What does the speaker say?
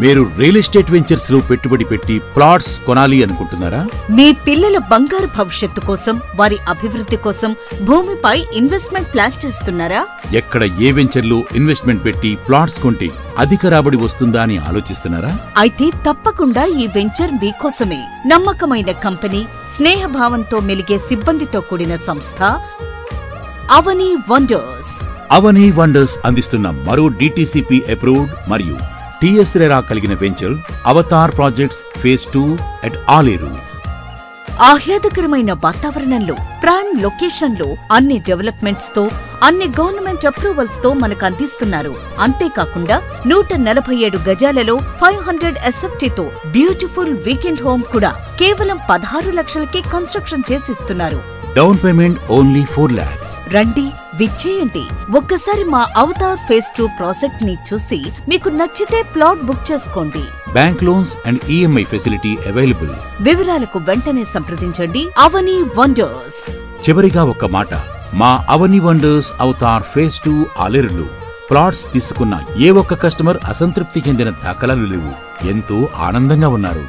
మీరు real estate ventures లో పెట్టుబడి పెట్టి ప్లాట్స్ కొనాలి అనుకుంటున్నారా? మీ పిల్లల బంగారు భవిష్యత్తు కోసం, వారి అభివృద్ధి కోసం భూమిపై ఇన్వెస్ట్మెంట్ ప్లాన్ చేస్తున్నారా? ఎక్కడ ఏ వెంచర్ లో ఇన్వెస్ట్మెంట్ పెట్టి ప్లాట్స్ కొంటే అధిక రాబడి వస్తుందా అని ఆలోచిస్తున్నారా? అయితే తప్పకుండా ఈ వెంచర్ మీకోసమే. నమ్మకమైన కంపెనీ, స్నేహభావంతో మెలిగే సిబ్బందితో కూడిన సంస్థ అవని వండర్స్. అవని వండర్స్ అందిస్తున్న మరో DTCP అప్రూవ్డ్ మరియు TS రెరా కలిగిన venture Avatar projects phase 2 at Aleru. ఆహ్లాదకరమైన వాతావరణంలో, ప్రైమ్ లొకేషన్లో, అన్ని డెవలప్మెంట్స్ తో, అన్ని గవర్నమెంట్ అప్రూవల్స్ తో మనకు అందిస్తున్నారు. అంతేకాకుండా 147 గజాలలో 500 SFT తో బ్యూటిఫుల్ వీకెండ్ హోమ్ కూడా కేవలం 16 లక్షలకే కన్స్ట్రక్షన్ చేసిస్తున్నారు. Down payment only 4 lakhs. రండి, విచ్చేయండి. ఒక్కసారి మా అవతార్ ఫేజ్ 2 ప్రాజెక్ట్ ని చూసి మీకు నచ్చితే ప్లాట్ బుక్ చేసుకోండి. Bank loans and EMI facility available. వివరాలకు వెంటనే సంప్రదించండి అవని వండర్స్. చివరిగా ఒక్క మాట, మా అవని వండర్స్ అవతార్ ఫేజ్ 2 ఆలేరులో ప్లాట్స్ తీసుకున్న ఏ ఒక్క కస్టమర్ అసంతృప్తి చెందిన దాఖలాలు లేవు. ఎంతో ఆనందంగా ఉన్నారు.